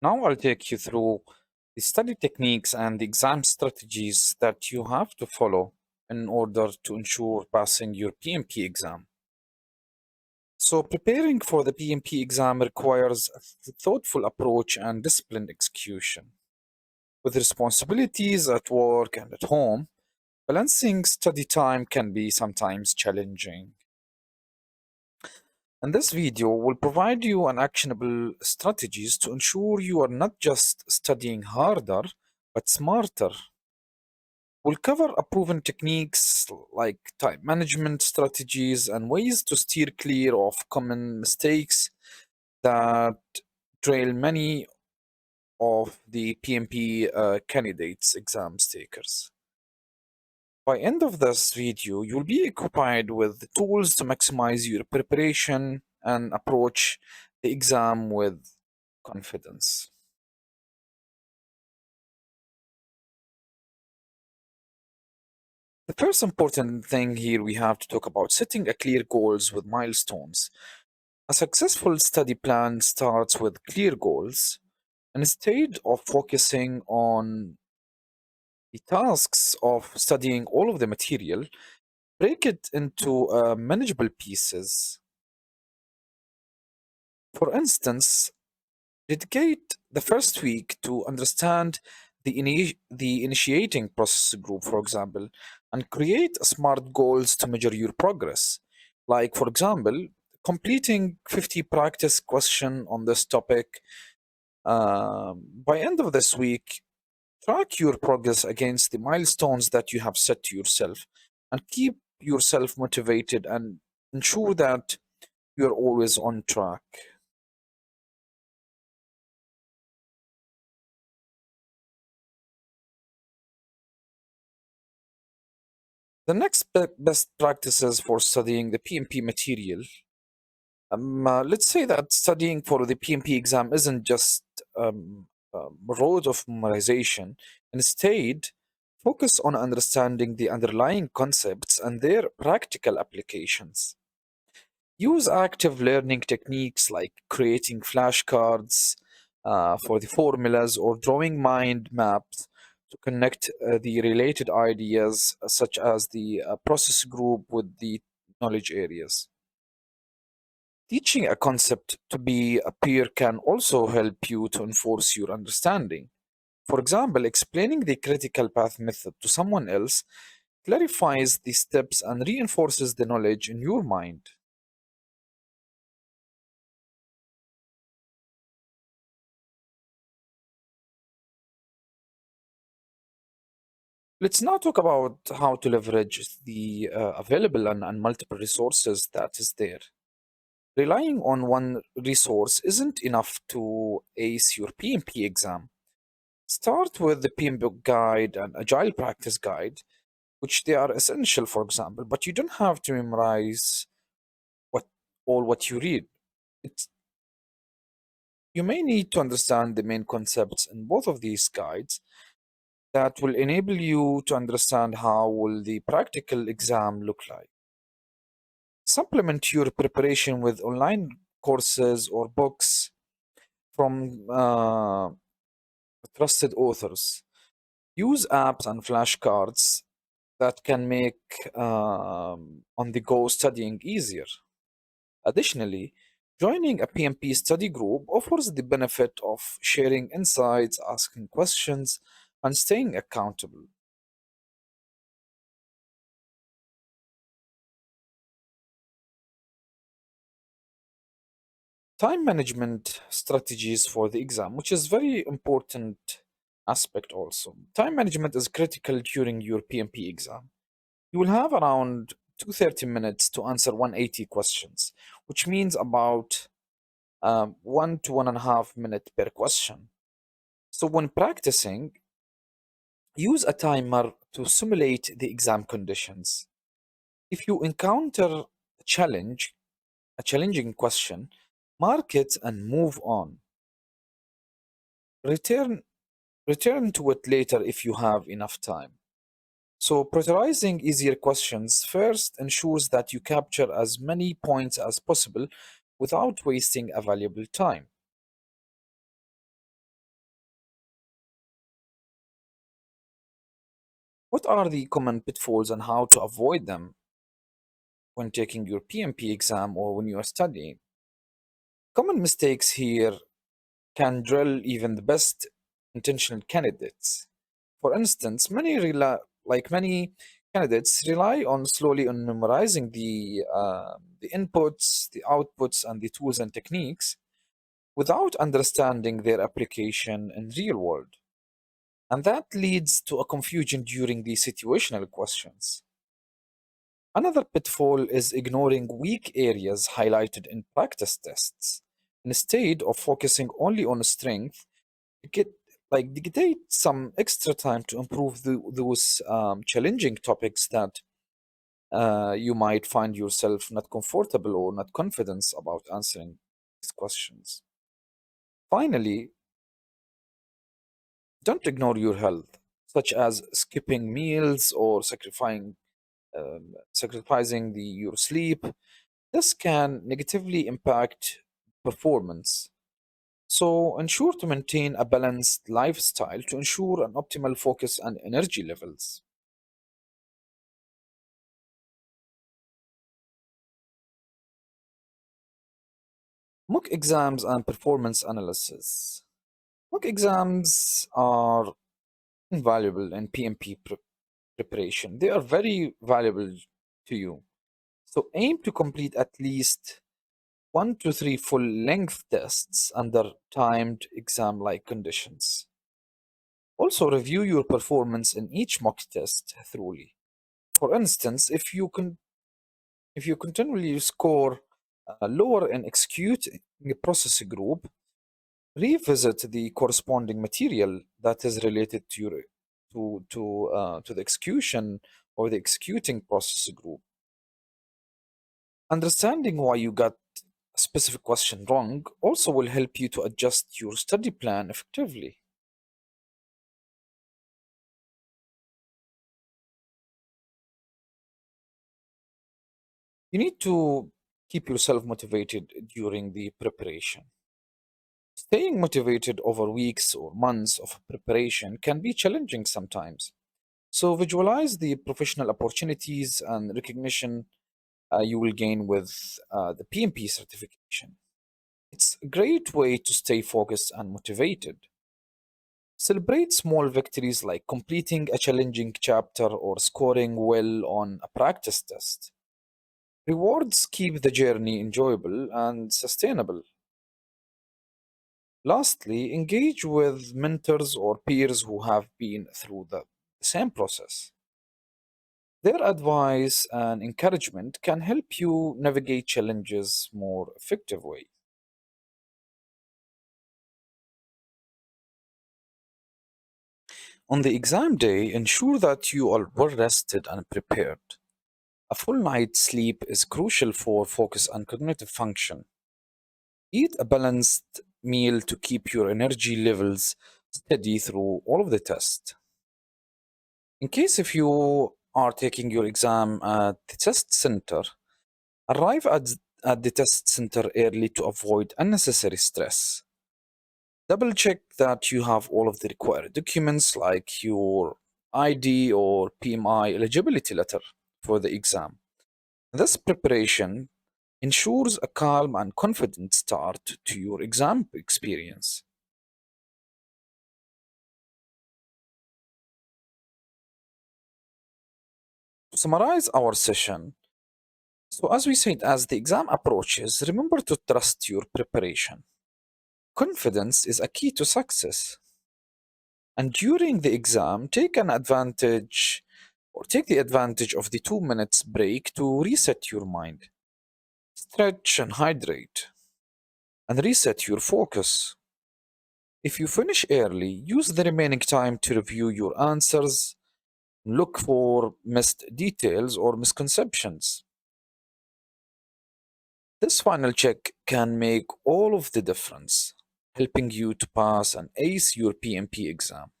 Now I'll take you through the study techniques and the exam strategies that you have to follow in order to ensure passing your PMP exam. So, preparing for the PMP exam requires a thoughtful approach and disciplined execution. With responsibilities at work and at home, balancing study time can be sometimes challenging. And this video will provide you an actionable strategies to ensure you are not just studying harder, but smarter. We'll cover a proven techniques like time management strategies and ways to steer clear of common mistakes that trail many of the PMP candidates exams takers. By end of this video, you'll be equipped with the tools to maximize your preparation and approach the exam with confidence. The first important thing here we have to talk about setting a clear goals with milestones. A successful study plan starts with clear goals, and instead of focusing on the tasks of studying all of the material, break it into manageable pieces. For instance, dedicate the first week to understand the initiating process group, for example, and create smart goals to measure your progress. Like, for example, completing 50 practice question on this topic. By end of this week, track your progress against the milestones that you have set to yourself and keep yourself motivated and ensure that you're always on track. The next best practices for studying the PMP material. Let's say that studying for the PMP exam isn't just rote of memorization. Instead, focus on understanding the underlying concepts and their practical applications. Use active learning techniques like creating flashcards for the formulas or drawing mind maps to connect the related ideas, such as the process group with the knowledge areas. Teaching a concept to be a peer can also help you to enforce your understanding. For example, explaining the critical path method to someone else clarifies the steps and reinforces the knowledge in your mind. Let's now talk about how to leverage the available and multiple resources that is there. Relying on one resource isn't enough to ace your PMP exam. Start with the PMP guide and Agile practice guide, which they are essential, for example, but you don't have to memorize what all what you read. It's, you may need to understand the main concepts in both of these guides that will enable you to understand how will the practical exam look like. Supplement your preparation with online courses or books from trusted authors. Use apps and flashcards that can make on the go studying easier. Additionally, joining a PMP study group offers the benefit of sharing insights, asking questions, and staying accountable. Time management strategies for the exam, which is very important aspect also. Time management is critical during your PMP exam. You will have around 230 minutes to answer 180 questions, which means about 1 to 1.5 minutes per question. So when practicing, use a timer to simulate the exam conditions. If you encounter a challenging question, mark it and move on. Return Return to it later if you have enough time. So prioritizing easier questions first ensures that you capture as many points as possible without wasting a valuable time. What are the common pitfalls and how to avoid them when taking your PMP exam or when you are studying? Common mistakes here can drill even the best intentional candidates. For instance, many candidates rely on slowly on memorizing the inputs, the outputs, and the tools and techniques without understanding their application in real world. And that leads to a confusion during the situational questions. Another pitfall is ignoring weak areas highlighted in practice tests. Instead of focusing only on strength, get dedicate some extra time to improve those challenging topics that you might find yourself not comfortable or not confident about answering these questions. Finally, don't ignore your health, such as skipping meals or sacrificing your sleep. This can negatively impact performance. So ensure to maintain a balanced lifestyle to ensure an optimal focus and energy levels. Mock exams and performance analysis. Mock exams are invaluable in PMP preparation. They are very valuable to you. So aim to complete at least 1 to 3 full length tests under timed exam like conditions. Also, review your performance in each mock test thoroughly. For instance, if you continually score lower in executing the process group, revisit the corresponding material that is related to your to the execution or the executing process group. Understanding why you got a specific question wrong also will help you to adjust your study plan effectively. You need to keep yourself motivated during the preparation. Staying motivated over weeks or months of preparation can be challenging sometimes. So, visualize the professional opportunities and recognition you will gain with the PMP certification. It's a great way to stay focused and motivated. Celebrate small victories like completing a challenging chapter or scoring well on a practice test. Rewards keep the journey enjoyable and sustainable. Lastly, engage with mentors or peers who have been through the same process. Their advice and encouragement can help you navigate challenges more effectively. On the exam day, ensure that you are well rested and prepared. A full night's sleep is crucial for focus and cognitive function. Eat a balanced meal to keep your energy levels steady through all of the tests. In case if you are taking your exam at the test center, arrive at the test center early to avoid unnecessary stress. Double check that you have all of the required documents like your ID or PMI eligibility letter for the exam. This preparation ensures a calm and confident start to your exam experience. To summarize our session, so as we said, as the exam approaches, remember to trust your preparation. Confidence is a key to success. And during the exam, take the advantage of the 2 minutes break to reset your mind. Stretch and hydrate and reset your focus. If you finish early, use the remaining time to review your answers, look for missed details or misconceptions. This final check can make all of the difference, helping you to pass and ace your PMP exam.